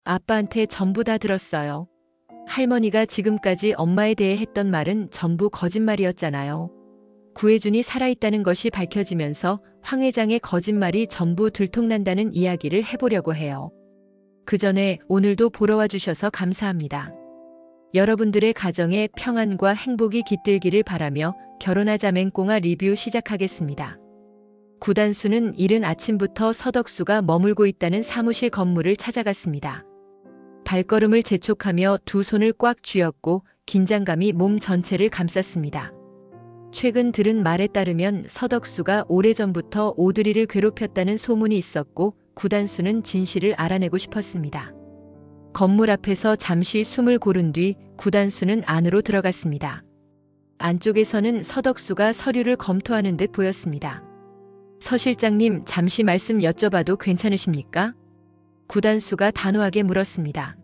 아빠한테 전부 다 들었어요. 할머니가 지금까지 엄마에 대해 했던 말은 전부 거짓말이었잖아요. 구혜준이 살아있다는 것이 밝혀지면서 황 회장의 거짓말이 전부 들통난다는 이야기를 해보려고 해요. 그 전에 오늘도 보러 와주셔서 감사합니다. 여러분들의 가정에 평안과 행복이 깃들기를 바라며 결혼하자 맹꽁아 리뷰 시작하겠습니다. 구단수는 이른 아침부터 서덕수가 머물고 있다는 사무실 건물을 찾아갔습니다. 발걸음을 재촉하며 두 손을 꽉 쥐었고 긴장감이 몸 전체를 감쌌습니다. 최근 들은 말에 따르면 서덕수가 오래전부터 오드리를 괴롭혔다는 소문이 있었고 구단수는 진실을 알아내고 싶었습니다. 건물 앞에서 잠시 숨을 고른 뒤 구단수는 안으로 들어갔습니다. 안쪽에서는 서덕수가 서류를 검토하는 듯 보였습니다. 서 실장님, 잠시 말씀 여쭤봐도 괜찮으십니까? 구단수가 단호하게 물었습니다.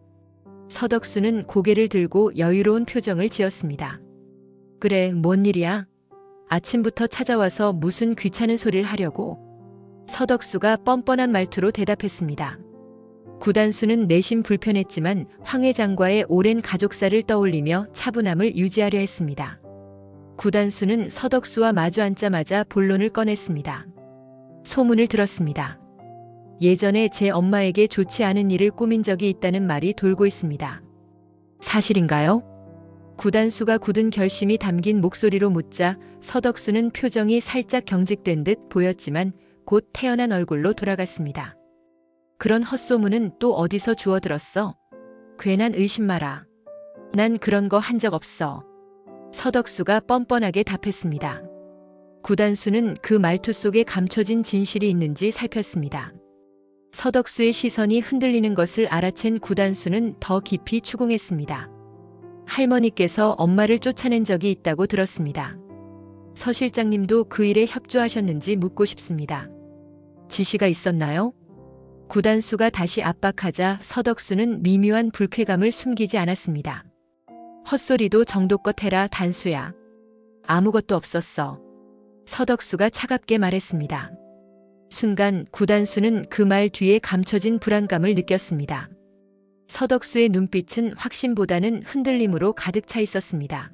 서덕수는 고개를 들고 여유로운 표정을 지었습니다. 그래, 뭔 일이야? 아침부터 찾아와서 무슨 귀찮은 소리를 하려고? 서덕수가 뻔뻔한 말투로 대답했습니다. 구단수는 내심 불편했지만 황 회장과의 오랜 가족사를 떠올리며 차분함을 유지하려 했습니다. 구단수는 서덕수와 마주 앉자마자 본론을 꺼냈습니다. 소문을 들었습니다. 예전에 제 엄마에게 좋지 않은 일을 꾸민 적이 있다는 말이 돌고 있습니다. 사실인가요? 구단수가 굳은 결심이 담긴 목소리로 묻자 서덕수는 표정이 살짝 경직된 듯 보였지만 곧 태연한 얼굴로 돌아갔습니다. 그런 헛소문은 또 어디서 주워들었어? 괜한 의심 마라. 난 그런 거 한 적 없어. 서덕수가 뻔뻔하게 답했습니다. 구단수는 그 말투 속에 감춰진 진실이 있는지 살폈습니다. 서덕수의 시선이 흔들리는 것을 알아챈 구단수는 더 깊이 추궁했습니다. 할머니께서 엄마를 쫓아낸 적이 있다고 들었습니다. 서 실장님도 그 일에 협조하셨는지 묻고 싶습니다. 지시가 있었나요? 구단수가 다시 압박하자 서덕수는 미묘한 불쾌감을 숨기지 않았습니다. 헛소리도 정도껏 해라, 단수야. 아무것도 없었어. 서덕수가 차갑게 말했습니다. 순간 구단수는 그 말 뒤에 감춰진 불안감을 느꼈습니다. 서덕수의 눈빛은 확신보다는 흔들림으로 가득 차 있었습니다.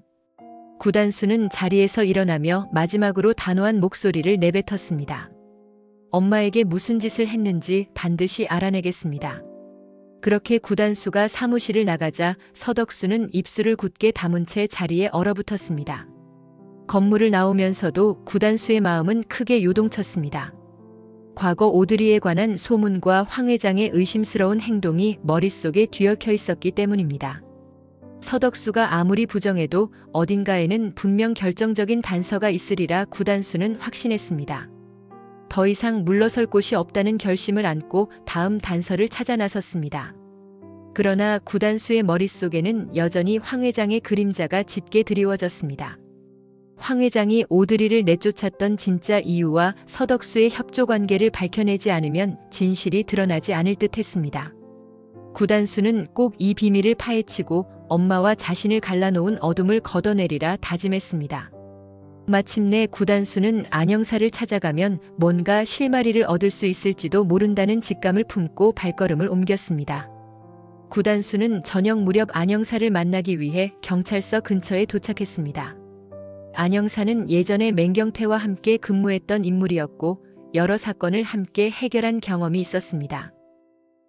구단수는 자리에서 일어나며 마지막으로 단호한 목소리를 내뱉었습니다. 엄마에게 무슨 짓을 했는지 반드시 알아내겠습니다. 그렇게 구단수가 사무실을 나가자 서덕수는 입술을 굳게 다문 채 자리에 얼어붙었습니다. 건물을 나오면서도 구단수의 마음은 크게 요동쳤습니다. 과거 오드리에 관한 소문과 황 회장의 의심스러운 행동이 머릿속에 뒤엉켜 있었기 때문입니다. 서덕수가 아무리 부정해도 어딘가에는 분명 결정적인 단서가 있으리라 구단수는 확신했습니다. 더 이상 물러설 곳이 없다는 결심을 안고 다음 단서를 찾아 나섰습니다. 그러나 구단수의 머릿속에는 여전히 황 회장의 그림자가 짙게 드리워졌습니다. 황 회장이 오드리를 내쫓았던 진짜 이유와 서덕수의 협조 관계를 밝혀내지 않으면 진실이 드러나지 않을 듯 했습니다. 구단수는 꼭 이 비밀을 파헤치고 엄마와 자신을 갈라놓은 어둠을 걷어내리라 다짐했습니다. 마침내 구단수는 안영사를 찾아가면 뭔가 실마리를 얻을 수 있을지도 모른다는 직감을 품고 발걸음을 옮겼습니다. 구단수는 저녁 무렵 안영사를 만나기 위해 경찰서 근처에 도착했습니다. 안영사는 예전에 맹경태와 함께 근무했던 인물이었고 여러 사건을 함께 해결한 경험이 있었습니다.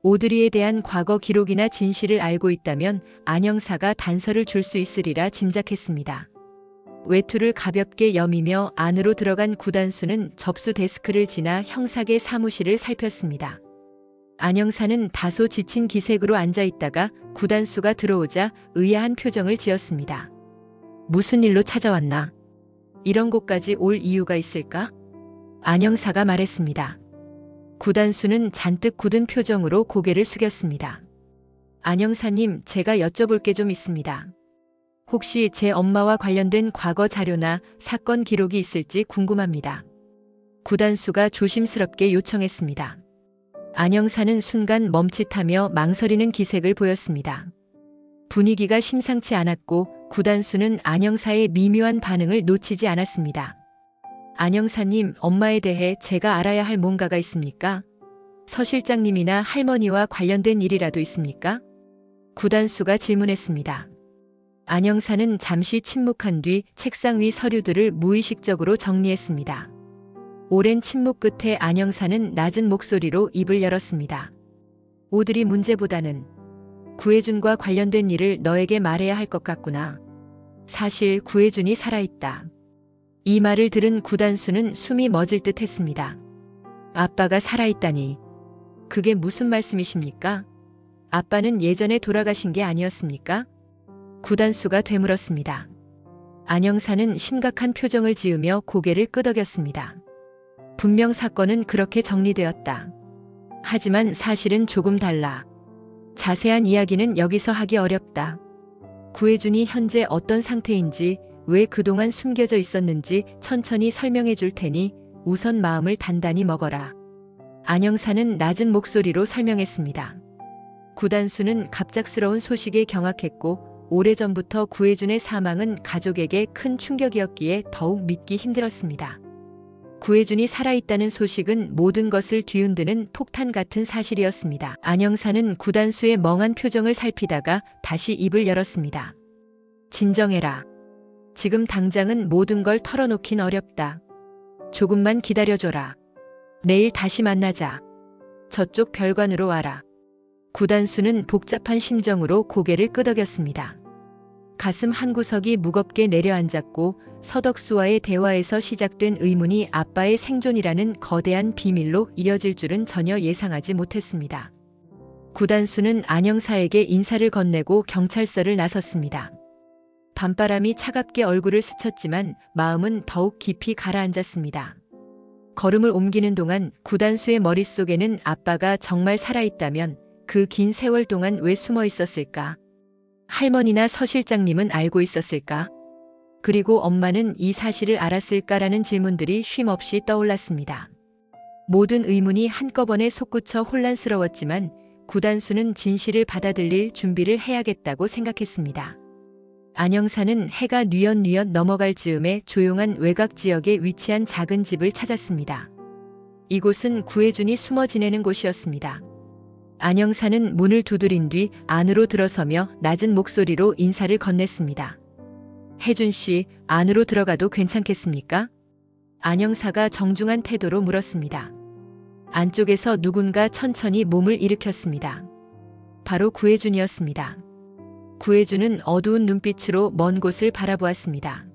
오드리에 대한 과거 기록이나 진실을 알고 있다면 안영사가 단서를 줄 수 있으리라 짐작했습니다. 외투를 가볍게 여미며 안으로 들어간 구단수는 접수 데스크를 지나 형사계 사무실을 살폈습니다. 안영사는 다소 지친 기색으로 앉아 있다가 구단수가 들어오자 의아한 표정을 지었습니다. 무슨 일로 찾아왔나? 이런 곳까지 올 이유가 있을까? 안영사가 말했습니다. 구단수는 잔뜩 굳은 표정으로 고개를 숙였습니다. 안영사님, 제가 여쭤볼 게 좀 있습니다. 혹시 제 엄마와 관련된 과거 자료나 사건 기록이 있을지 궁금합니다. 구단수가 조심스럽게 요청했습니다. 안영사는 순간 멈칫하며 망설이는 기색을 보였습니다. 분위기가 심상치 않았고 구단수는 안영사의 미묘한 반응을 놓치지 않았습니다. 안영사님, 엄마에 대해 제가 알아야 할 뭔가가 있습니까? 서 실장님이나 할머니와 관련된 일이라도 있습니까? 구단수가 질문했습니다. 안영사는 잠시 침묵한 뒤 책상 위 서류들을 무의식적으로 정리했습니다. 오랜 침묵 끝에 안영사는 낮은 목소리로 입을 열었습니다. 오들이 문제보다는 구혜준과 관련된 일을 너에게 말해야 할 것 같구나. 사실 구혜준이 살아있다. 이 말을 들은 구단수는 숨이 멎을 듯 했습니다. 아빠가 살아있다니. 그게 무슨 말씀이십니까? 아빠는 예전에 돌아가신 게 아니었습니까? 구단수가 되물었습니다. 안영사는 심각한 표정을 지으며 고개를 끄덕였습니다. 분명 사건은 그렇게 정리되었다. 하지만 사실은 조금 달라. 자세한 이야기는 여기서 하기 어렵다. 구혜준이 현재 어떤 상태인지, 왜 그동안 숨겨져 있었는지 천천히 설명해 줄 테니 우선 마음을 단단히 먹어라. 안영사는 낮은 목소리로 설명했습니다. 구단수는 갑작스러운 소식에 경악했고 오래전부터 구혜준의 사망은 가족에게 큰 충격이었기에 더욱 믿기 힘들었습니다. 구혜준이 살아있다는 소식은 모든 것을 뒤흔드는 폭탄 같은 사실이었습니다. 안영사는 구단수의 멍한 표정을 살피다가 다시 입을 열었습니다. 진정해라. 지금 당장은 모든 걸 털어놓긴 어렵다. 조금만 기다려줘라. 내일 다시 만나자. 저쪽 별관으로 와라. 구단수는 복잡한 심정으로 고개를 끄덕였습니다. 가슴 한구석이 무겁게 내려앉았고 서덕수와의 대화에서 시작된 의문이 아빠의 생존이라는 거대한 비밀로 이어질 줄은 전혀 예상하지 못했습니다. 구단수는 안영사에게 인사를 건네고 경찰서를 나섰습니다. 밤바람이 차갑게 얼굴을 스쳤지만 마음은 더욱 깊이 가라앉았습니다. 걸음을 옮기는 동안 구단수의 머릿속에는 아빠가 정말 살아있다면 그 긴 세월 동안 왜 숨어 있었을까? 할머니나 서 실장님은 알고 있었을까? 그리고 엄마는 이 사실을 알았을까라는 질문들이 쉼없이 떠올랐습니다. 모든 의문이 한꺼번에 솟구쳐 혼란스러웠지만 구단수는 진실을 받아들일 준비를 해야겠다고 생각했습니다. 안영사는 해가 뉘엿뉘엿 넘어갈 즈음에 조용한 외곽 지역에 위치한 작은 집을 찾았습니다. 이곳은 구혜준이 숨어 지내는 곳이었습니다. 안영사는 문을 두드린 뒤 안으로 들어서며 낮은 목소리로 인사를 건넸습니다. 혜준 씨, 안으로 들어가도 괜찮겠습니까? 안영사가 정중한 태도로 물었습니다. 안쪽에서 누군가 천천히 몸을 일으켰습니다. 바로 구혜준이었습니다. 구혜준은 어두운 눈빛으로 먼 곳을 바라보았습니다.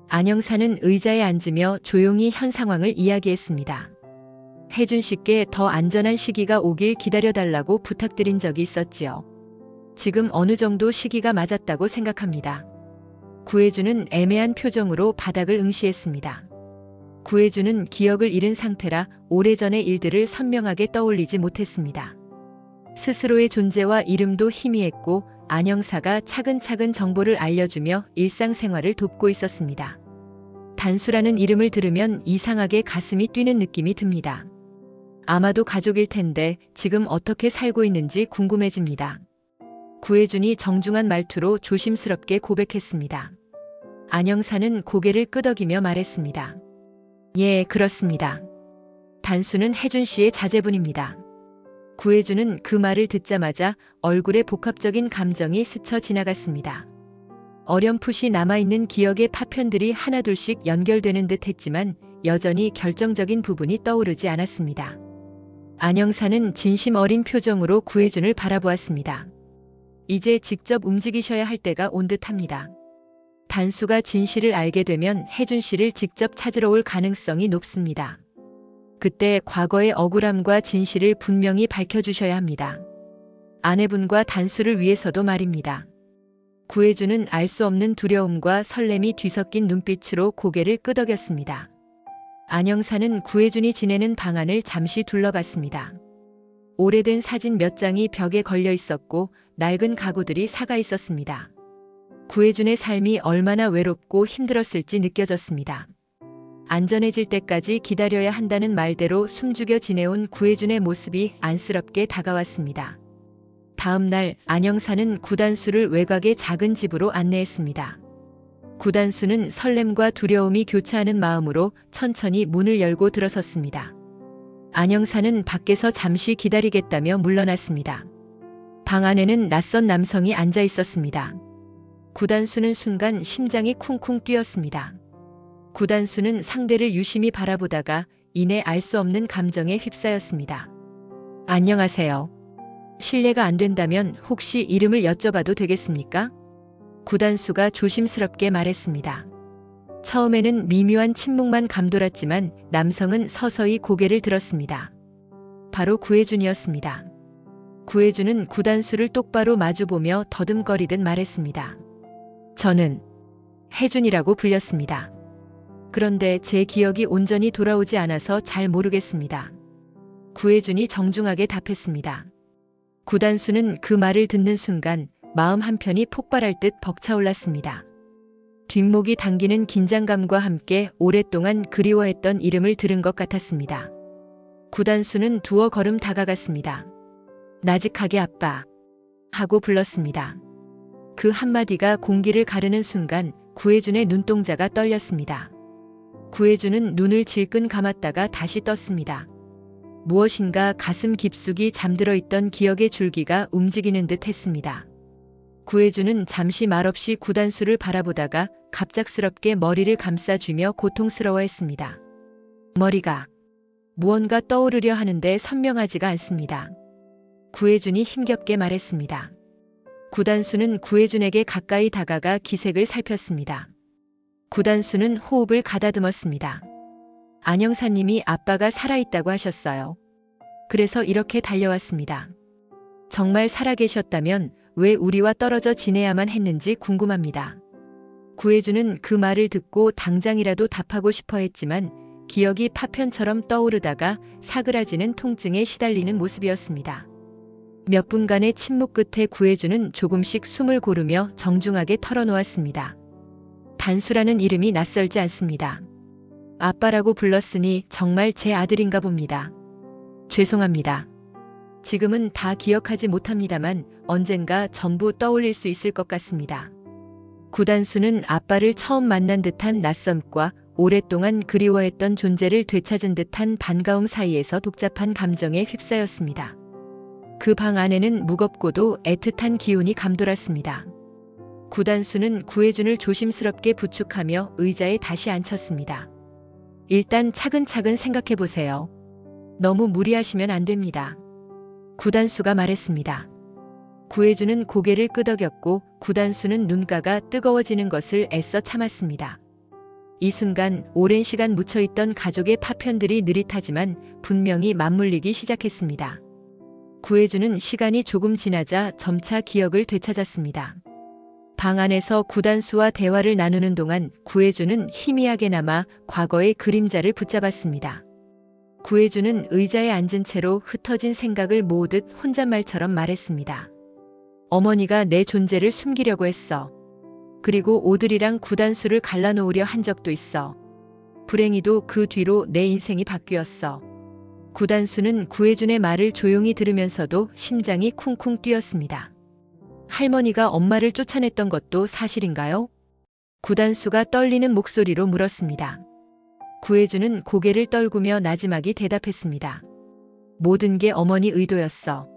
안영사는 의자에 앉으며 조용히 현 상황을 이야기했습니다. 혜준 씨께 더 안전한 시기가 오길 기다려달라고 부탁드린 적이 있었지요. 지금 어느 정도 시기가 맞았다고 생각합니다. 구혜준은 애매한 표정으로 바닥을 응시했습니다. 구혜준은 기억을 잃은 상태라 오래전의 일들을 선명하게 떠올리지 못했습니다. 스스로의 존재와 이름도 희미했고 안영사가 차근차근 정보를 알려주며 일상생활을 돕고 있었습니다. 단수라는 이름을 들으면 이상하게 가슴이 뛰는 느낌이 듭니다. 아마도 가족일 텐데 지금 어떻게 살고 있는지 궁금해집니다. 구혜준이 정중한 말투로 조심스럽게 고백했습니다. 안영사는 고개를 끄덕이며 말했습니다. 예, 그렇습니다. 단수는 혜준 씨의 자제분입니다. 구혜준은 그 말을 듣자마자 얼굴에 복합적인 감정이 스쳐 지나갔습니다. 어렴풋이 남아있는 기억의 파편들이 하나둘씩 연결되는 듯 했지만 여전히 결정적인 부분이 떠오르지 않았습니다. 안영사는 진심 어린 표정으로 구혜준을 바라보았습니다. 이제 직접 움직이셔야 할 때가 온 듯합니다. 단수가 진실을 알게 되면 혜준 씨를 직접 찾으러 올 가능성이 높습니다. 그때 과거의 억울함과 진실을 분명히 밝혀주셔야 합니다. 아내분과 단수를 위해서도 말입니다. 구혜준은 알 수 없는 두려움과 설렘이 뒤섞인 눈빛으로 고개를 끄덕였습니다. 안영사는 구혜준이 지내는 방 안을 잠시 둘러봤습니다. 오래된 사진 몇 장이 벽에 걸려 있었고 낡은 가구들이 사가 있었습니다. 구혜준의 삶이 얼마나 외롭고 힘들었을지 느껴졌습니다. 안전해질 때까지 기다려야 한다는 말대로 숨죽여 지내온 구혜준의 모습이 안쓰럽게 다가왔습니다. 다음 날 안영사는 구단수를 외곽의 작은 집으로 안내했습니다. 구단수는 설렘과 두려움이 교차하는 마음으로 천천히 문을 열고 들어섰습니다. 안영사는 밖에서 잠시 기다리겠다며 물러났습니다. 방 안에는 낯선 남성이 앉아 있었습니다. 구단수는 순간 심장이 쿵쿵 뛰었습니다. 구단수는 상대를 유심히 바라보다가 이내 알 수 없는 감정에 휩싸였습니다. 안녕하세요. 실례가 안 된다면 혹시 이름을 여쭤봐도 되겠습니까? 구단수가 조심스럽게 말했습니다. 처음에는 미묘한 침묵만 감돌았지만 남성은 서서히 고개를 들었습니다. 바로 구혜준이었습니다. 구혜준은 구단수를 똑바로 마주보며 더듬거리듯 말했습니다. 저는 혜준이라고 불렸습니다. 그런데 제 기억이 온전히 돌아오지 않아서 잘 모르겠습니다. 구혜준이 정중하게 답했습니다. 구단수는 그 말을 듣는 순간 마음 한편이 폭발할 듯 벅차올랐습니다. 뒷목이 당기는 긴장감과 함께 오랫동안 그리워했던 이름을 들은 것 같았습니다. 구단수는 두어 걸음 다가갔습니다. 나직하게 아빠 하고 불렀습니다. 그 한마디가 공기를 가르는 순간 구혜준의 눈동자가 떨렸습니다. 구혜준은 눈을 질끈 감았다가 다시 떴습니다. 무엇인가 가슴 깊숙이 잠들어 있던 기억의 줄기가 움직이는 듯 했습니다. 구혜준은 잠시 말없이 구단수를 바라보다가 갑작스럽게 머리를 감싸쥐며 고통스러워했습니다. 머리가 무언가 떠오르려 하는데 선명하지가 않습니다. 구혜준이 힘겹게 말했습니다. 구단수는 구혜준에게 가까이 다가가 기색을 살폈습니다. 구단수는 호흡을 가다듬었습니다. 안영사님이 아빠가 살아있다고 하셨어요. 그래서 이렇게 달려왔습니다. 정말 살아계셨다면 왜 우리와 떨어져 지내야만 했는지 궁금합니다. 구혜준은 그 말을 듣고 당장이라도 답하고 싶어 했지만 기억이 파편처럼 떠오르다가 사그라지는 통증에 시달리는 모습이었습니다. 몇 분간의 침묵 끝에 구혜준은 조금씩 숨을 고르며 정중하게 털어놓았습니다. 단수라는 이름이 낯설지 않습니다. 아빠라고 불렀으니 정말 제 아들인가 봅니다. 죄송합니다. 지금은 다 기억하지 못합니다만 언젠가 전부 떠올릴 수 있을 것 같습니다. 구단수는 아빠를 처음 만난 듯한 낯섦과 오랫동안 그리워했던 존재를 되찾은 듯한 반가움 사이에서 복잡한 감정에 휩싸였습니다. 그 방 안에는 무겁고도 애틋한 기운이 감돌았습니다. 구단수는 구혜준을 조심스럽게 부축하며 의자에 다시 앉혔습니다. 일단 차근차근 생각해 보세요. 너무 무리하시면 안 됩니다. 구단수가 말했습니다. 구혜준은 고개를 끄덕였고 구단수는 눈가가 뜨거워지는 것을 애써 참았습니다. 이 순간 오랜 시간 묻혀있던 가족의 파편들이 느릿하지만 분명히 맞물리기 시작했습니다. 구혜준은 시간이 조금 지나자 점차 기억을 되찾았습니다. 방 안에서 구단수와 대화를 나누는 동안 구혜준은 희미하게나마 과거의 그림자를 붙잡았습니다. 구혜준은 의자에 앉은 채로 흩어진 생각을 모으듯 혼잣말처럼 말했습니다. 어머니가 내 존재를 숨기려고 했어. 그리고 오들이랑 구단수를 갈라놓으려 한 적도 있어. 불행히도 그 뒤로 내 인생이 바뀌었어. 구단수는 구혜준의 말을 조용히 들으면서도 심장이 쿵쿵 뛰었습니다. 할머니가 엄마를 쫓아냈던 것도 사실인가요? 구단수가 떨리는 목소리로 물었습니다. 구혜준은 고개를 떨구며 나지막이 대답했습니다. 모든 게 어머니 의도였어.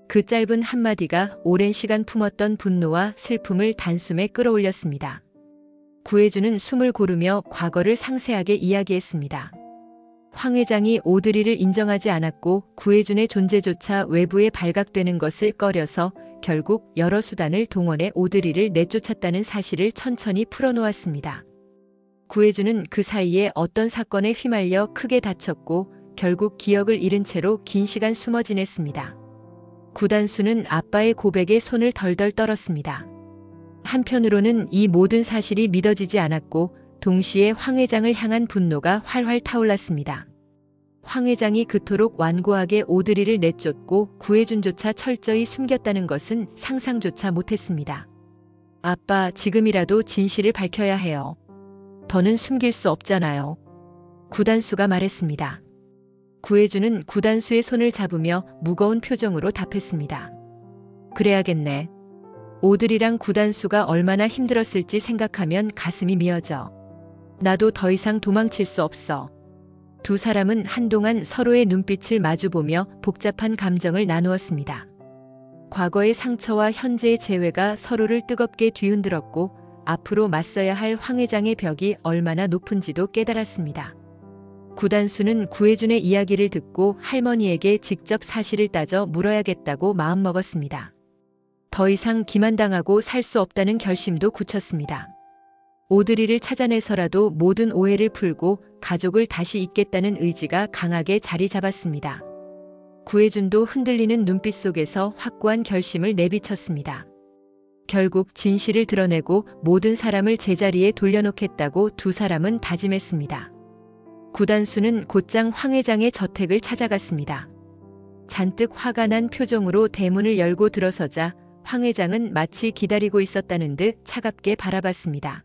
그 짧은 한마디가 오랜 시간 품었던 분노와 슬픔을 단숨에 끌어올렸습니다. 구혜준은 숨을 고르며 과거를 상세하게 이야기했습니다. 황 회장이 오드리를 인정하지 않았고 구혜준의 존재조차 외부에 발각되는 것을 꺼려서 결국 여러 수단을 동원해 오드리를 내쫓았다는 사실을 천천히 풀어놓았습니다. 구혜준은 그 사이에 어떤 사건에 휘말려 크게 다쳤고 결국 기억을 잃은 채로 긴 시간 숨어 지냈습니다. 구단수는 아빠의 고백에 손을 덜덜 떨었습니다. 한편으로는 이 모든 사실이 믿어지지 않았고 동시에 황 회장을 향한 분노가 활활 타올랐습니다. 황 회장이 그토록 완고하게 오드리를 내쫓고 구혜준조차 철저히 숨겼다는 것은 상상조차 못했습니다. 아빠, 지금이라도 진실을 밝혀야 해요. 더는 숨길 수 없잖아요. 구단수가 말했습니다. 구혜준은 구단수의 손을 잡으며 무거운 표정으로 답했습니다. 그래야겠네. 오드리랑 구단수가 얼마나 힘들었을지 생각하면 가슴이 미어져. 나도 더 이상 도망칠 수 없어. 두 사람은 한동안 서로의 눈빛을 마주보며 복잡한 감정을 나누었습니다. 과거의 상처와 현재의 재회가 서로를 뜨겁게 뒤흔들었고 앞으로 맞서야 할 황 회장의 벽이 얼마나 높은지도 깨달았습니다. 구단수는 구혜준의 이야기를 듣고 할머니에게 직접 사실을 따져 물어야겠다고 마음먹었습니다. 더 이상 기만당하고 살 수 없다는 결심도 굳혔습니다. 오드리를 찾아내서라도 모든 오해를 풀고 가족을 다시 잇겠다는 의지가 강하게 자리 잡았습니다. 구혜준도 흔들리는 눈빛 속에서 확고한 결심을 내비쳤습니다. 결국 진실을 드러내고 모든 사람을 제자리에 돌려놓겠다고 두 사람은 다짐했습니다. 구단수는 곧장 황 회장의 저택을 찾아갔습니다. 잔뜩 화가 난 표정으로 대문을 열고 들어서자 황 회장은 마치 기다리고 있었다는 듯 차갑게 바라봤습니다.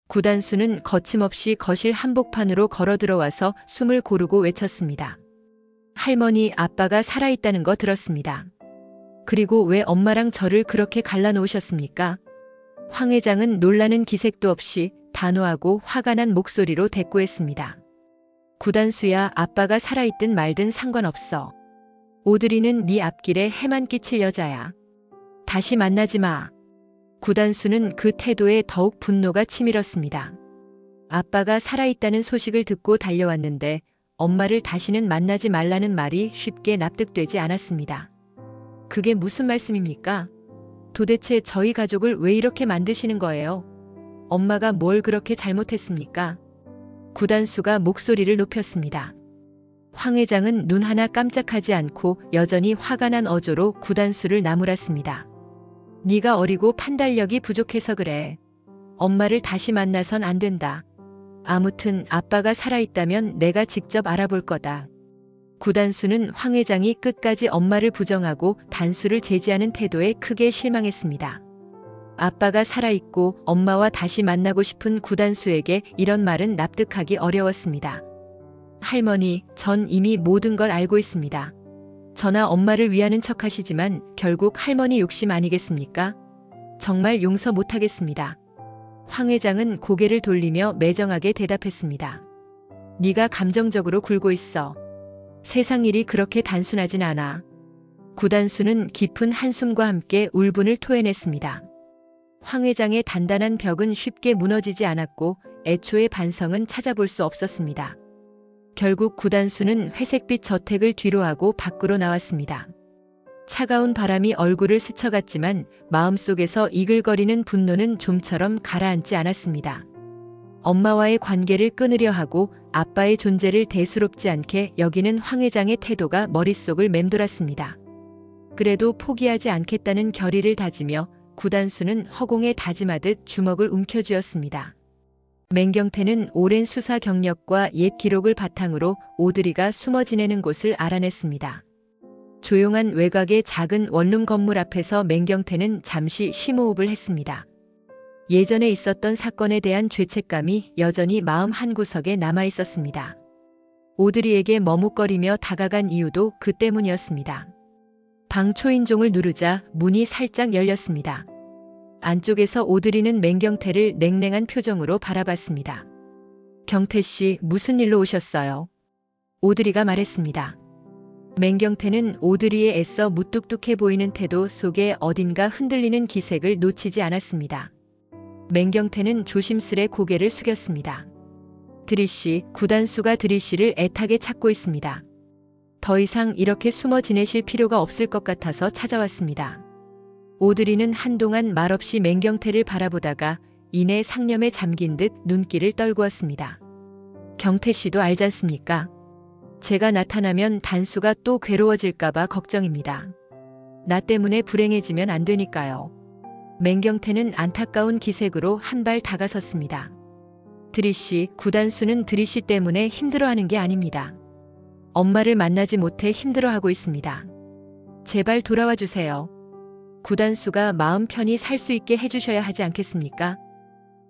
구단수는 거침없이 거실 한복판으로 걸어 들어와서 숨을 고르고 외쳤습니다. 할머니, 아빠가 살아있다는 거 들었습니다. 그리고 왜 엄마랑 저를 그렇게 갈라놓으셨습니까? 황 회장은 놀라는 기색도 없이 단호하고 화가 난 목소리로 대꾸했습니다. 구단수야, 아빠가 살아있든 말든 상관없어. 오드리는 네 앞길에 해만 끼칠 여자야. 다시 만나지 마. 구단수는 그 태도에 더욱 분노가 치밀었습니다. 아빠가 살아있다는 소식을 듣고 달려왔는데 엄마를 다시는 만나지 말라는 말이 쉽게 납득되지 않았습니다. 그게 무슨 말씀입니까? 도대체 저희 가족을 왜 이렇게 만드시는 거예요? 엄마가 뭘 그렇게 잘못했습니까? 구단수가 목소리를 높였습니다. 황 회장은 눈 하나 깜짝하지 않고 여전히 화가 난 어조로 구단수를 나무랐습니다. 네가 어리고 판단력이 부족해서 그래. 엄마를 다시 만나선 안 된다. 아무튼 아빠가 살아있다면 내가 직접 알아볼 거다. 구단수는 황 회장이 끝까지 엄마를 부정하고 단수를 제지하는 태도에 크게 실망했습니다. 아빠가 살아있고 엄마와 다시 만나고 싶은 구단수에게 이런 말은 납득하기 어려웠습니다. 할머니, 전 이미 모든 걸 알고 있습니다. 저나 엄마를 위하는 척 하시지만 결국 할머니 욕심 아니겠습니까? 정말 용서 못하겠습니다. 황 회장은 고개를 돌리며 매정하게 대답했습니다. 네가 감정적으로 굴고 있어. 세상 일이 그렇게 단순하진 않아. 구단수는 깊은 한숨과 함께 울분을 토해냈습니다. 황 회장의 단단한 벽은 쉽게 무너지지 않았고 애초의 반성은 찾아볼 수 없었습니다. 결국 구단수는 회색빛 저택을 뒤로하고 밖으로 나왔습니다. 차가운 바람이 얼굴을 스쳐갔지만 마음속에서 이글거리는 분노는 좀처럼 가라앉지 않았습니다. 엄마와의 관계를 끊으려 하고 아빠의 존재를 대수롭지 않게 여기는 황 회장의 태도가 머릿속을 맴돌았습니다. 그래도 포기하지 않겠다는 결의를 다지며 구단수는 허공에 다짐하듯 주먹을 움켜쥐었습니다. 맹경태는 오랜 수사 경력과 옛 기록을 바탕으로 오드리가 숨어 지내는 곳을 알아냈습니다. 조용한 외곽의 작은 원룸 건물 앞에서 맹경태는 잠시 심호흡을 했습니다. 예전에 있었던 사건에 대한 죄책감이 여전히 마음 한구석에 남아 있었습니다. 오드리에게 머뭇거리며 다가간 이유도 그 때문이었습니다. 방 초인종을 누르자 문이 살짝 열렸습니다. 안쪽에서 오드리는 맹경태를 냉랭한 표정으로 바라봤습니다. 경태 씨, 무슨 일로 오셨어요? 오드리가 말했습니다. 맹경태는 오드리의 애써 무뚝뚝해 보이는 태도 속에 어딘가 흔들리는 기색을 놓치지 않았습니다. 맹경태는 조심스레 고개를 숙였습니다. 드리 씨, 구단수가 드리 씨를 애타게 찾고 있습니다. 더 이상 이렇게 숨어 지내실 필요가 없을 것 같아서 찾아왔습니다. 오드리는 한동안 말없이 맹경태를 바라보다가 이내 상념에 잠긴 듯 눈길을 떨구었습니다. 경태 씨도 알지 않습니까? 제가 나타나면 단수가 또 괴로워질까봐 걱정입니다. 나 때문에 불행해지면 안 되니까요. 맹경태는 안타까운 기색으로 한 발 다가섰습니다. 드리 씨, 구단수는 드리 씨 때문에 힘들어하는 게 아닙니다. 엄마를 만나지 못해 힘들어하고 있습니다. 제발 돌아와 주세요. 구단수가 마음 편히 살 수 있게 해주셔야 하지 않겠습니까?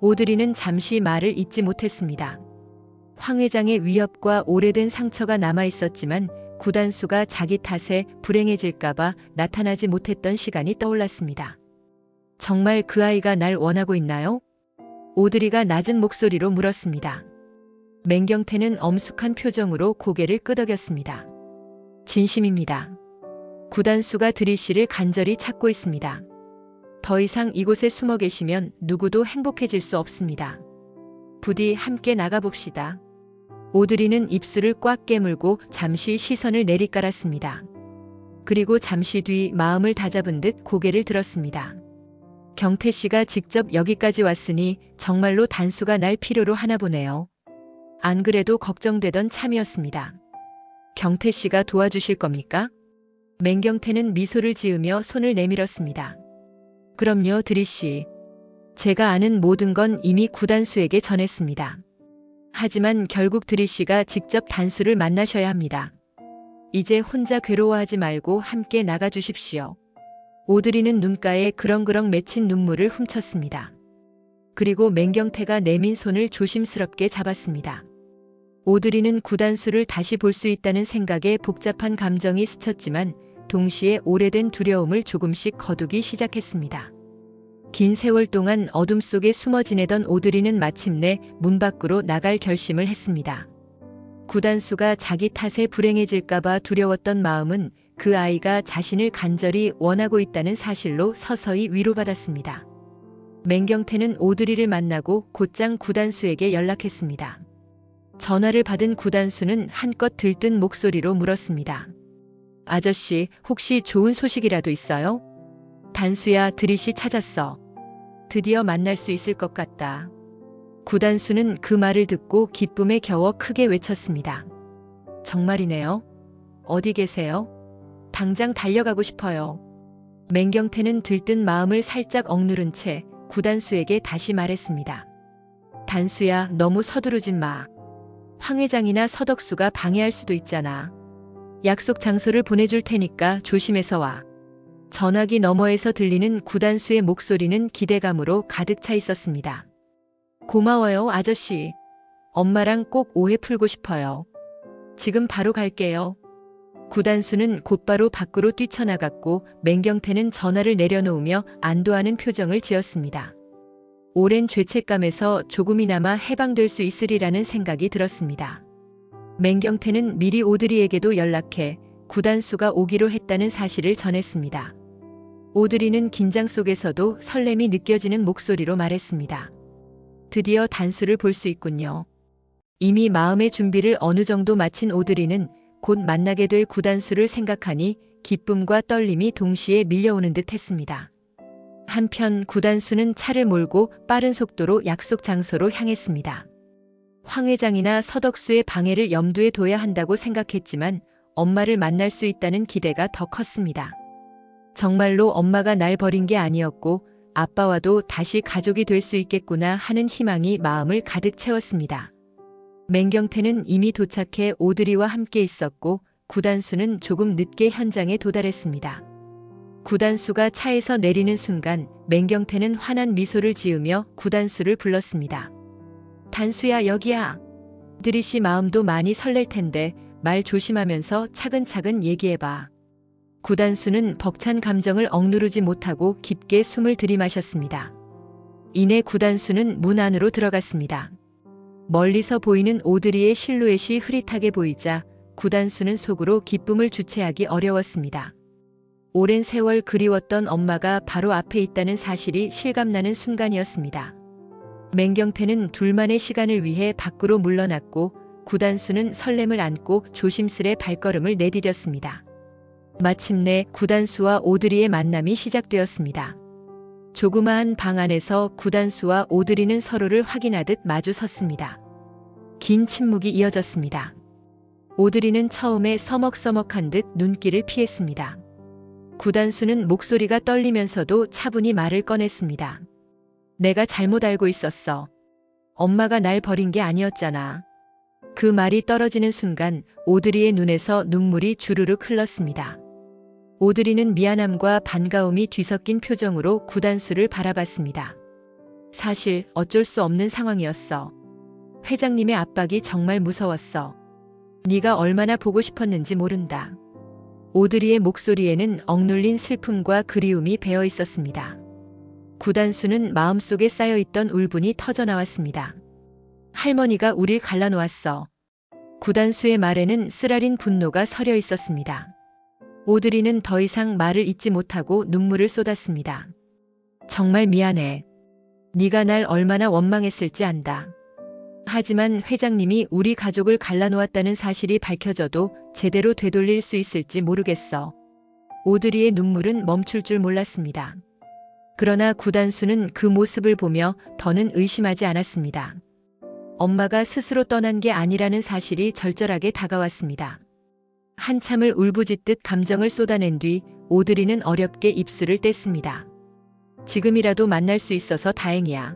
오드리는 잠시 말을 잇지 못했습니다. 황 회장의 위협과 오래된 상처가 남아 있었지만 구단수가 자기 탓에 불행해질까봐 나타나지 못했던 시간이 떠올랐습니다. 정말 그 아이가 날 원하고 있나요? 오드리가 낮은 목소리로 물었습니다. 맹경태는 엄숙한 표정으로 고개를 끄덕였습니다. 진심입니다. 구단수가 드리 씨를 간절히 찾고 있습니다. 더 이상 이곳에 숨어 계시면 누구도 행복해질 수 없습니다. 부디 함께 나가봅시다. 오드리는 입술을 꽉 깨물고 잠시 시선을 내리깔았습니다. 그리고 잠시 뒤 마음을 다잡은 듯 고개를 들었습니다. 경태 씨가 직접 여기까지 왔으니 정말로 단수가 날 필요로 하나 보네요. 안 그래도 걱정되던 참이었습니다. 경태 씨가 도와주실 겁니까? 맹경태는 미소를 지으며 손을 내밀었습니다. 그럼요, 드리 씨. 제가 아는 모든 건 이미 구단수에게 전했습니다. 하지만 결국 드리 씨가 직접 단수를 만나셔야 합니다. 이제 혼자 괴로워하지 말고 함께 나가주십시오. 오드리는 눈가에 그렁그렁 맺힌 눈물을 훔쳤습니다. 그리고 맹경태가 내민 손을 조심스럽게 잡았습니다. 오드리는 구단수를 다시 볼 수 있다는 생각에 복잡한 감정이 스쳤지만 동시에 오래된 두려움을 조금씩 거두기 시작했습니다. 긴 세월 동안 어둠 속에 숨어 지내던 오드리는 마침내 문 밖으로 나갈 결심을 했습니다. 구단수가 자기 탓에 불행해질까봐 두려웠던 마음은 그 아이가 자신을 간절히 원하고 있다는 사실로 서서히 위로받았습니다. 맹경태는 오드리를 만나고 곧장 구단수에게 연락했습니다. 전화를 받은 구단수는 한껏 들뜬 목소리로 물었습니다. 아저씨, 혹시 좋은 소식이라도 있어요? 단수야, 드리씨 찾았어. 드디어 만날 수 있을 것 같다. 구단수는 그 말을 듣고 기쁨에 겨워 크게 외쳤습니다. 정말이네요. 어디 계세요? 당장 달려가고 싶어요. 맹경태는 들뜬 마음을 살짝 억누른 채 구단수에게 다시 말했습니다. 단수야, 너무 서두르진 마. 황 회장이나 서덕수가 방해할 수도 있잖아. 약속 장소를 보내줄 테니까 조심해서 와. 전화기 너머에서 들리는 구단수의 목소리는 기대감으로 가득 차 있었습니다. 고마워요, 아저씨. 엄마랑 꼭 오해 풀고 싶어요. 지금 바로 갈게요. 구단수는 곧바로 밖으로 뛰쳐나갔고 맹경태는 전화를 내려놓으며 안도하는 표정을 지었습니다. 오랜 죄책감에서 조금이나마 해방될 수 있으리라는 생각이 들었습니다. 맹경태는 미리 오드리에게도 연락해 구단수가 오기로 했다는 사실을 전했습니다. 오드리는 긴장 속에서도 설렘이 느껴지는 목소리로 말했습니다. 드디어 단수를 볼 수 있군요. 이미 마음의 준비를 어느 정도 마친 오드리는 곧 만나게 될 구단수를 생각하니 기쁨과 떨림이 동시에 밀려오는 듯 했습니다. 한편 구단수는 차를 몰고 빠른 속도로 약속 장소로 향했습니다. 황 회장이나 서덕수의 방해를 염두에 둬야 한다고 생각했지만 엄마를 만날 수 있다는 기대가 더 컸습니다. 정말로 엄마가 날 버린 게 아니었고 아빠와도 다시 가족이 될 수 있겠구나 하는 희망이 마음을 가득 채웠습니다. 맹경태는 이미 도착해 오드리와 함께 있었고 구단수는 조금 늦게 현장에 도달했습니다. 구단수가 차에서 내리는 순간 맹경태는 환한 미소를 지으며 구단수를 불렀습니다. 단수야, 여기야. 드리씨 마음도 많이 설렐 텐데 말 조심하면서 차근차근 얘기해봐. 구단수는 벅찬 감정을 억누르지 못하고 깊게 숨을 들이마셨습니다. 이내 구단수는 문 안으로 들어갔습니다. 멀리서 보이는 오드리의 실루엣이 흐릿하게 보이자 구단수는 속으로 기쁨을 주체하기 어려웠습니다. 오랜 세월 그리웠던 엄마가 바로 앞에 있다는 사실이 실감나는 순간이었습니다. 맹경태는 둘만의 시간을 위해 밖으로 물러났고 구단수는 설렘을 안고 조심스레 발걸음을 내디뎠습니다. 마침내 구단수와 오드리의 만남이 시작되었습니다. 조그마한 방 안에서 구단수와 오드리는 서로를 확인하듯 마주 섰습니다. 긴 침묵이 이어졌습니다. 오드리는 처음에 서먹서먹한 듯 눈길을 피했습니다. 구단수는 목소리가 떨리면서도 차분히 말을 꺼냈습니다. 내가 잘못 알고 있었어. 엄마가 날 버린 게 아니었잖아. 그 말이 떨어지는 순간 오드리의 눈에서 눈물이 주르륵 흘렀습니다. 오드리는 미안함과 반가움이 뒤섞인 표정으로 구단수를 바라봤습니다. 사실 어쩔 수 없는 상황이었어. 회장님의 압박이 정말 무서웠어. 네가 얼마나 보고 싶었는지 모른다. 오드리의 목소리에는 억눌린 슬픔과 그리움이 배어 있었습니다. 구단수는 마음속에 쌓여있던 울분이 터져나왔습니다. 할머니가 우릴 갈라놓았어. 구단수의 말에는 쓰라린 분노가 서려 있었습니다. 오드리는 더 이상 말을 잇지 못하고 눈물을 쏟았습니다. 정말 미안해. 네가 날 얼마나 원망했을지 안다. 하지만 회장님이 우리 가족을 갈라놓았다는 사실이 밝혀져도 제대로 되돌릴 수 있을지 모르겠어. 오드리의 눈물은 멈출 줄 몰랐습니다. 그러나 구단수는 그 모습을 보며 더는 의심하지 않았습니다. 엄마가 스스로 떠난 게 아니라는 사실이 절절하게 다가왔습니다. 한참을 울부짖듯 감정을 쏟아낸 뒤 오드리는 어렵게 입술을 뗐습니다. 지금이라도 만날 수 있어서 다행이야.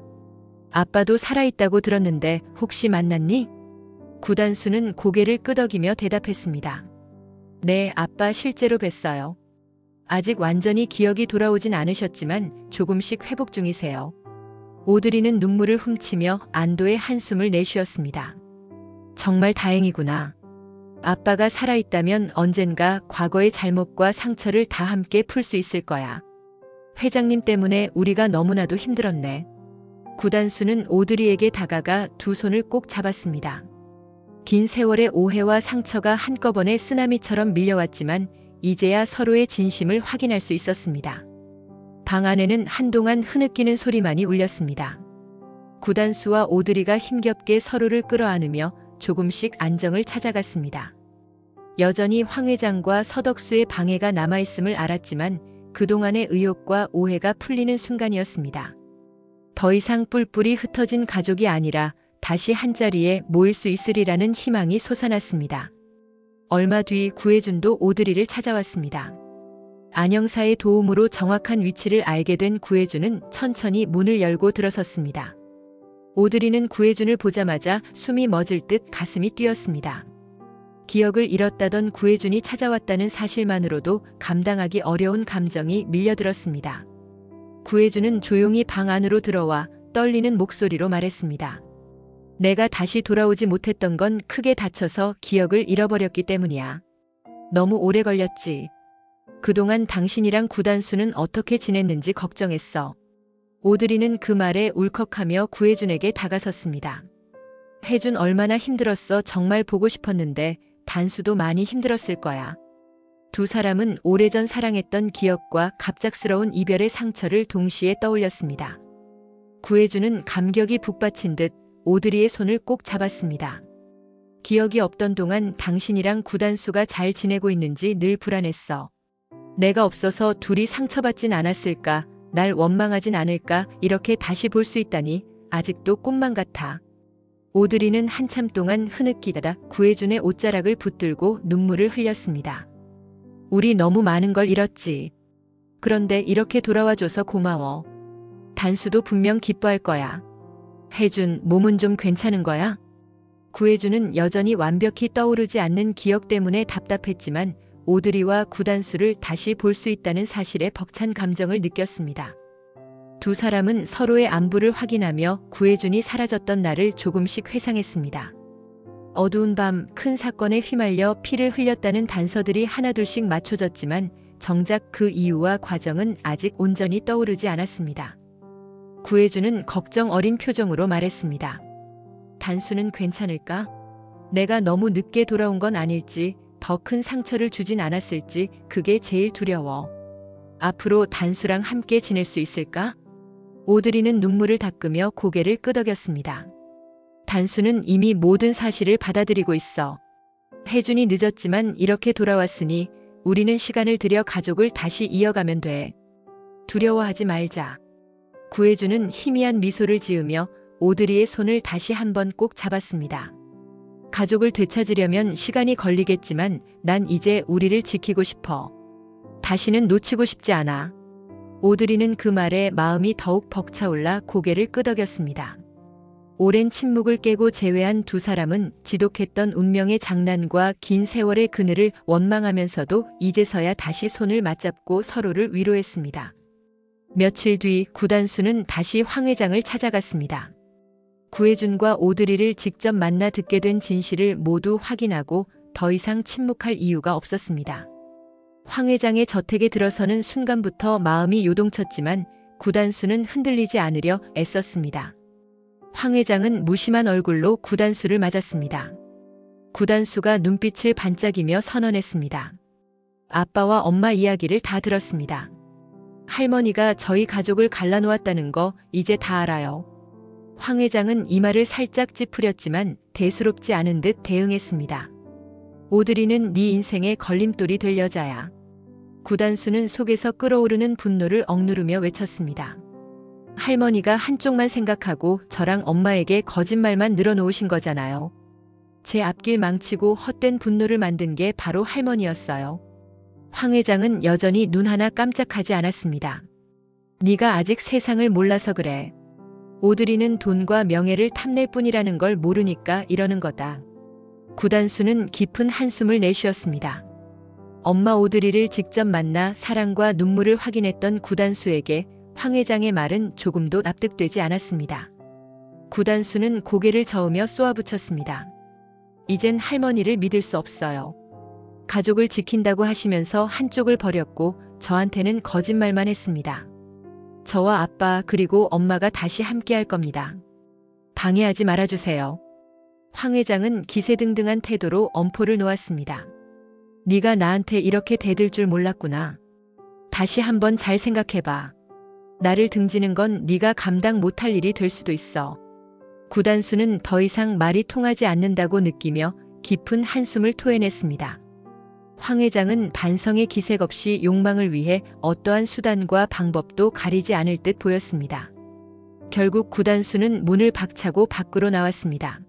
아빠도 살아있다고 들었는데 혹시 만났니? 구단수는 고개를 끄덕이며 대답했습니다. 네, 아빠 실제로 뵀어요. 아직 완전히 기억이 돌아오진 않으셨지만 조금씩 회복 중이세요. 오드리는 눈물을 훔치며 안도의 한숨을 내쉬었습니다. 정말 다행이구나. 아빠가 살아있다면 언젠가 과거의 잘못과 상처를 다 함께 풀 수 있을 거야. 회장님 때문에 우리가 너무나도 힘들었네. 구단수는 오드리에게 다가가 두 손을 꼭 잡았습니다. 긴 세월의 오해와 상처가 한꺼번에 쓰나미처럼 밀려왔지만 이제야 서로의 진심을 확인할 수 있었습니다. 방 안에는 한동안 흐느끼는 소리만이 울렸습니다. 구단수와 오드리가 힘겹게 서로를 끌어안으며 조금씩 안정을 찾아갔습니다. 여전히 황 회장과 서덕수의 방해가 남아있음을 알았지만 그동안의 의혹과 오해가 풀리는 순간이었습니다. 더 이상 뿔뿔이 흩어진 가족이 아니라 다시 한자리에 모일 수 있으리라는 희망이 솟아났습니다. 얼마 뒤 구혜준도 오드리를 찾아왔습니다. 안영사의 도움으로 정확한 위치를 알게 된 구혜준은 천천히 문을 열고 들어섰습니다. 오드리는 구혜준을 보자마자 숨이 멎을 듯 가슴이 뛰었습니다. 기억을 잃었다던 구혜준이 찾아왔다는 사실만으로도 감당하기 어려운 감정이 밀려들었습니다. 구혜준은 조용히 방 안으로 들어와 떨리는 목소리로 말했습니다. 내가 다시 돌아오지 못했던 건 크게 다쳐서 기억을 잃어버렸기 때문이야. 너무 오래 걸렸지. 그동안 당신이랑 구단수는 어떻게 지냈는지 걱정했어. 오드리는 그 말에 울컥하며 구혜준에게 다가섰습니다. 혜준 얼마나 힘들었어. 정말 보고 싶었는데 단수도 많이 힘들었을 거야. 두 사람은 오래전 사랑했던 기억과 갑작스러운 이별의 상처를 동시에 떠올렸습니다. 구혜준은 감격이 북받친 듯 오드리의 손을 꼭 잡았습니다. 기억이 없던 동안 당신이랑 구단수가 잘 지내고 있는지 늘 불안했어. 내가 없어서 둘이 상처받진 않았을까, 날 원망하진 않을까, 이렇게 다시 볼 수 있다니 아직도 꿈만 같아. 오드리는 한참 동안 흐느끼다가 구혜준의 옷자락을 붙들고 눈물을 흘렸습니다. 우리 너무 많은 걸 잃었지. 그런데 이렇게 돌아와줘서 고마워. 단수도 분명 기뻐할 거야. 혜준, 몸은 좀 괜찮은 거야? 구혜준은 여전히 완벽히 떠오르지 않는 기억 때문에 답답했지만 오드리와 구단수를 다시 볼 수 있다는 사실에 벅찬 감정을 느꼈습니다. 두 사람은 서로의 안부를 확인하며 구혜준이 사라졌던 날을 조금씩 회상했습니다. 어두운 밤 큰 사건에 휘말려 피를 흘렸다는 단서들이 하나둘씩 맞춰졌지만 정작 그 이유와 과정은 아직 온전히 떠오르지 않았습니다. 구혜준은 걱정 어린 표정으로 말했습니다. 단수는 괜찮을까? 내가 너무 늦게 돌아온 건 아닐지, 더 큰 상처를 주진 않았을지 그게 제일 두려워. 앞으로 단수랑 함께 지낼 수 있을까? 오드리는 눈물을 닦으며 고개를 끄덕였습니다. 단수는 이미 모든 사실을 받아들이고 있어. 혜준이 늦었지만 이렇게 돌아왔으니 우리는 시간을 들여 가족을 다시 이어가면 돼. 두려워하지 말자. 구혜준은 희미한 미소를 지으며 오드리의 손을 다시 한번 꼭 잡았습니다. 가족을 되찾으려면 시간이 걸리겠지만 난 이제 우리를 지키고 싶어. 다시는 놓치고 싶지 않아. 오드리는 그 말에 마음이 더욱 벅차올라 고개를 끄덕였습니다. 오랜 침묵을 깨고 재회한 두 사람은 지독했던 운명의 장난과 긴 세월의 그늘을 원망하면서도 이제서야 다시 손을 맞잡고 서로를 위로했습니다. 며칠 뒤 구단수는 다시 황 회장을 찾아갔습니다. 구혜준과 오드리를 직접 만나 듣게 된 진실을 모두 확인하고 더 이상 침묵할 이유가 없었습니다. 황 회장의 저택에 들어서는 순간부터 마음이 요동쳤지만 구단수는 흔들리지 않으려 애썼습니다. 황 회장은 무심한 얼굴로 구단수를 맞았습니다. 구단수가 눈빛을 반짝이며 선언했습니다. 아빠와 엄마 이야기를 다 들었습니다. 할머니가 저희 가족을 갈라놓았다는 거 이제 다 알아요. 황 회장은 이마를 살짝 찌푸렸지만 대수롭지 않은 듯 대응했습니다. 오드리는 네 인생의 걸림돌이 될 여자야. 구단수는 속에서 끓어오르는 분노를 억누르며 외쳤습니다. 할머니가 한쪽만 생각하고 저랑 엄마에게 거짓말만 늘어놓으신 거잖아요. 제 앞길 망치고 헛된 분노를 만든 게 바로 할머니였어요. 황 회장은 여전히 눈 하나 깜짝하지 않았습니다. 네가 아직 세상을 몰라서 그래. 오드리는 돈과 명예를 탐낼 뿐이라는 걸 모르니까 이러는 거다. 구단수는 깊은 한숨을 내쉬었습니다. 엄마 오드리를 직접 만나 사랑과 눈물을 확인했던 구단수에게 황 회장의 말은 조금도 납득되지 않았습니다. 구단수는 고개를 저으며 쏘아붙였습니다. 이젠 할머니를 믿을 수 없어요. 가족을 지킨다고 하시면서 한쪽을 버렸고 저한테는 거짓말만 했습니다. 저와 아빠 그리고 엄마가 다시 함께할 겁니다. 방해하지 말아주세요. 황 회장은 기세등등한 태도로 엄포를 놓았습니다. 네가 나한테 이렇게 대들 줄 몰랐구나. 다시 한번 잘 생각해봐. 나를 등지는 건 네가 감당 못할 일이 될 수도 있어. 구단수는 더 이상 말이 통하지 않는다고 느끼며 깊은 한숨을 토해냈습니다. 황 회장은 반성의 기색 없이 욕망을 위해 어떠한 수단과 방법도 가리지 않을 듯 보였습니다. 결국 구단수는 문을 박차고 밖으로 나왔습니다.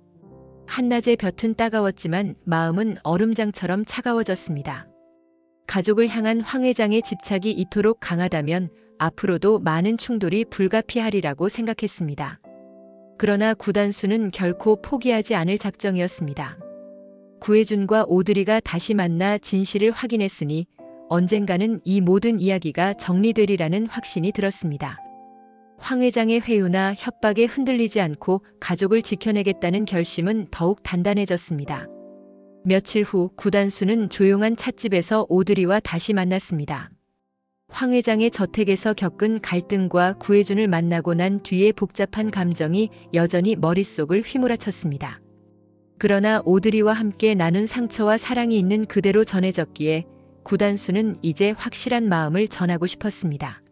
한낮의 볕은 따가웠지만 마음은 얼음장처럼 차가워졌습니다. 가족을 향한 황 회장의 집착이 이토록 강하다면 앞으로도 많은 충돌이 불가피하리라고 생각했습니다. 그러나 구단수는 결코 포기하지 않을 작정이었습니다. 구혜준과 오드리가 다시 만나 진실을 확인했으니 언젠가는 이 모든 이야기가 정리되리라는 확신이 들었습니다. 황 회장의 회유나 협박에 흔들리지 않고 가족을 지켜내겠다는 결심은 더욱 단단해졌습니다. 며칠 후 구단수는 조용한 찻집에서 오드리와 다시 만났습니다. 황 회장의 저택에서 겪은 갈등과 구혜준을 만나고 난 뒤의 복잡한 감정이 여전히 머릿속을 휘몰아쳤습니다. 그러나 오드리와 함께 나눈 상처와 사랑이 있는 그대로 전해졌기에 구단수는 이제 확실한 마음을 전하고 싶었습니다.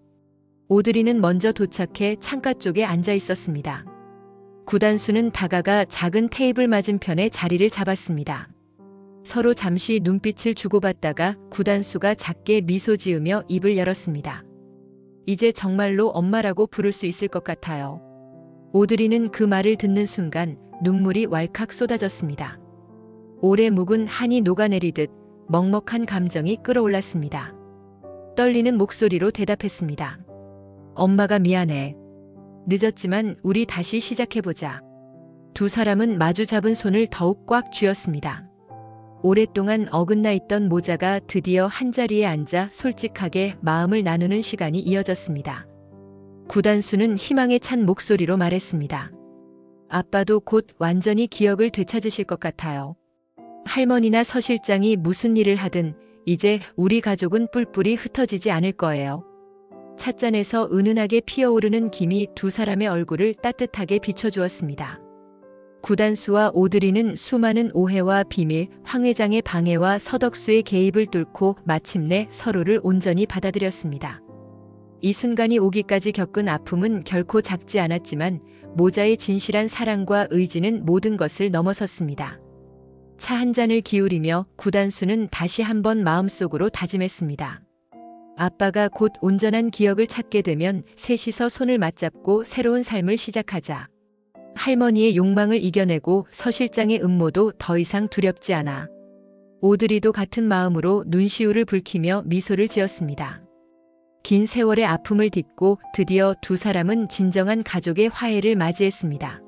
오드리는 먼저 도착해 창가 쪽에 앉아 있었습니다. 구단수는 다가가 작은 테이블 맞은편에 자리를 잡았습니다. 서로 잠시 눈빛을 주고받다가 구단수가 작게 미소 지으며 입을 열었습니다. 이제 정말로 엄마라고 부를 수 있을 것 같아요. 오드리는 그 말을 듣는 순간 눈물이 왈칵 쏟아졌습니다. 오래 묵은 한이 녹아내리듯 먹먹한 감정이 끌어올랐습니다. 떨리는 목소리로 대답했습니다. 엄마가 미안해. 늦었지만 우리 다시 시작해보자. 두 사람은 마주 잡은 손을 더욱 꽉 쥐었습니다. 오랫동안 어긋나 있던 모자가 드디어 한자리에 앉아 솔직하게 마음을 나누는 시간이 이어졌습니다. 구단수는 희망에 찬 목소리로 말했습니다. 아빠도 곧 완전히 기억을 되찾으실 것 같아요. 할머니나 서 실장이 무슨 일을 하든 이제 우리 가족은 뿔뿔이 흩어지지 않을 거예요. 찻잔에서 은은하게 피어오르는 김이 두 사람의 얼굴을 따뜻하게 비춰주었습니다. 구단수와 오드리는 수많은 오해와 비밀, 황 회장의 방해와 서덕수의 개입을 뚫고 마침내 서로를 온전히 받아들였습니다. 이 순간이 오기까지 겪은 아픔은 결코 작지 않았지만 모자의 진실한 사랑과 의지는 모든 것을 넘어섰습니다. 차 한 잔을 기울이며 구단수는 다시 한번 마음속으로 다짐했습니다. 아빠가 곧 온전한 기억을 찾게 되면 셋이서 손을 맞잡고 새로운 삶을 시작하자. 할머니의 욕망을 이겨내고 서 실장의 음모도 더 이상 두렵지 않아. 오드리도 같은 마음으로 눈시울을 붉히며 미소를 지었습니다. 긴 세월의 아픔을 딛고 드디어 두 사람은 진정한 가족의 화해를 맞이했습니다.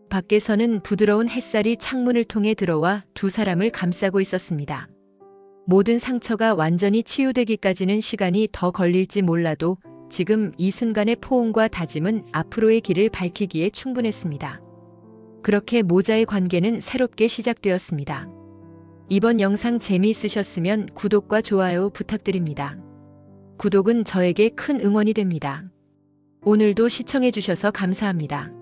밖에서는 부드러운 햇살이 창문을 통해 들어와 두 사람을 감싸고 있었습니다. 모든 상처가 완전히 치유되기까지는 시간이 더 걸릴지 몰라도 지금 이 순간의 포옹과 다짐은 앞으로의 길을 밝히기에 충분했습니다. 그렇게 모자의 관계는 새롭게 시작되었습니다. 이번 영상 재미있으셨으면 구독과 좋아요 부탁드립니다. 구독은 저에게 큰 응원이 됩니다. 오늘도 시청해주셔서 감사합니다.